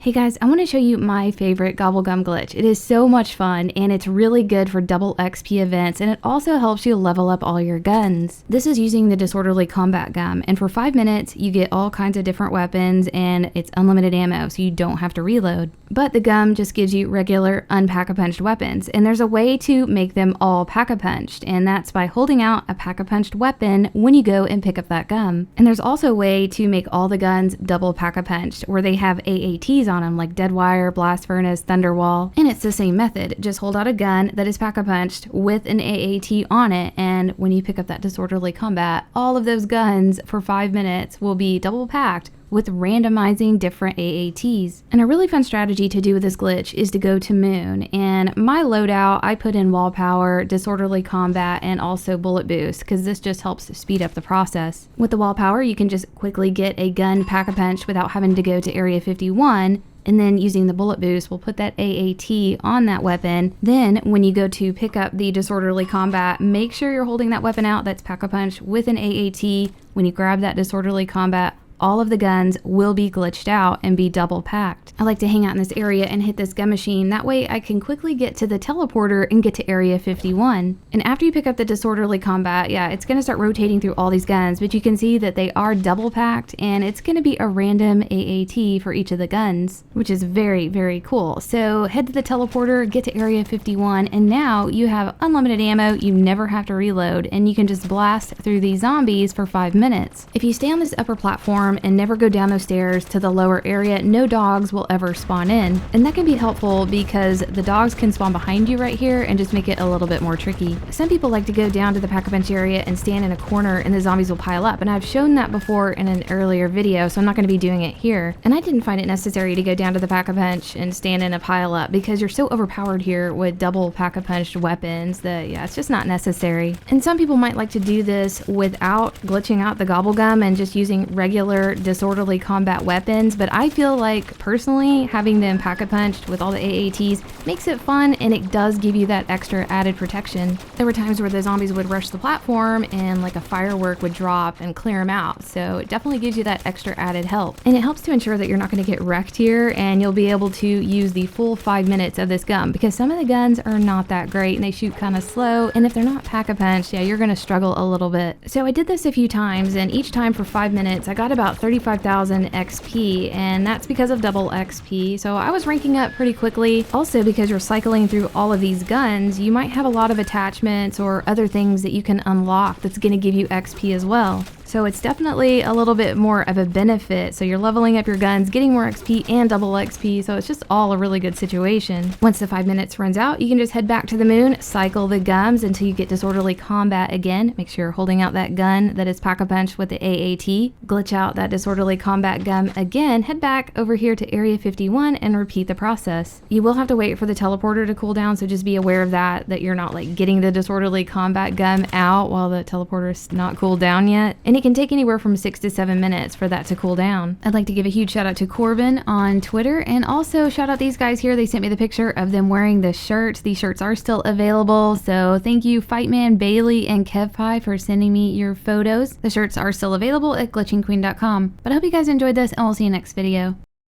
Hey guys, I want to show you my favorite GobbleGum glitch. It is so much fun and it's really good for double XP events, and it also helps you level up all your guns. This is using the Disorderly Combat Gum, and for 5 minutes you get all kinds of different weapons and it's unlimited ammo, so you don't have to reload. But the gum just gives you regular unpack-a-punched weapons, and there's a way to make them all pack-a-punched, and that's by holding out a pack-a-punched weapon when you go and pick up that gum. And there's also a way to make all the guns double pack-a-punched, where they have AATs on them, like Deadwire, Blast Furnace, Thunderwall, and it's the same method. Just hold out a gun that is pack-a-punched with an AAT on it, and when you pick up that Disorderly Combat, all of those guns for 5 minutes will be double packed with randomizing different AATs. And a really fun strategy to do with this glitch is to go to Moon, and my loadout, I put in Wall Power, Disorderly Combat, and also Bullet Boost, because this just helps speed up the process. With the Wall Power, you can just quickly get a gun pack-a-punch without having to go to Area 51, and then using the Bullet Boost, we'll put that AAT on that weapon. Then when you go to pick up the Disorderly Combat, make sure you're holding that weapon out that's pack-a-punch with an AAT. When you grab that Disorderly Combat, all of the guns will be glitched out and be double packed. I like to hang out in this area and hit this gun machine. That way I can quickly get to the teleporter and get to Area 51. And after you pick up the Disorderly Combat, yeah, it's going to start rotating through all these guns, but you can see that they are double packed, and it's going to be a random AAT for each of the guns, which is very, very cool. So head to the teleporter, get to Area 51, and now you have unlimited ammo. You never have to reload, and you can just blast through these zombies for 5 minutes. If you stay on this upper platform and never go down those stairs to the lower area, no dogs will ever spawn in. And that can be helpful because the dogs can spawn behind you right here and just make it a little bit more tricky. Some people like to go down to the pack-a-punch area and stand in a corner and the zombies will pile up, and I've shown that before in an earlier video, so I'm not going to be doing it here. And I didn't find it necessary to go down to the pack-a-punch and stand in a pile up because you're so overpowered here with double pack-a-punched weapons that, yeah, it's just not necessary. And some people might like to do this without glitching out the GobbleGum and just using regular Disorderly Combat weapons, but I feel like personally having them pack-a-punched with all the AATs makes it fun, and it does give you that extra added protection. There were times where the zombies would rush the platform and like a firework would drop and clear them out, so it definitely gives you that extra added help. And it helps to ensure that you're not going to get wrecked here, and you'll be able to use the full 5 minutes of this gun, because some of the guns are not that great and they shoot kind of slow, and if they're not pack-a-punched, yeah, you're going to struggle a little bit. So I did this a few times, and each time for 5 minutes I got about 35,000 XP, and that's because of double XP, so I was ranking up pretty quickly. Also, because you're cycling through all of these guns, you might have a lot of attachments or other things that you can unlock that's going to give you XP as well. So it's definitely a little bit more of a benefit. So you're leveling up your guns, getting more XP and double XP, so it's just all a really good situation. Once the 5 minutes runs out, you can just head back to the Moon, cycle the gums until you get Disorderly Combat again. Make sure you're holding out that gun that is pack-a-punch with the AAT. Glitch out that Disorderly Combat gum again, head back over here to Area 51 and repeat the process. You will have to wait for the teleporter to cool down, so just be aware of that you're not like getting the Disorderly Combat gum out while the teleporter is not cooled down yet. And it can take anywhere from 6 to 7 minutes for that to cool down. I'd like to give a huge shout out to Corbin on Twitter, and also shout out these guys here. They sent me the picture of them wearing the shirts. These shirts are still available, so thank you Fightman, Bailey, and KevPie for sending me your photos. The shirts are still available at glitchingqueen.com. But I hope you guys enjoyed this, and we'll see you next video.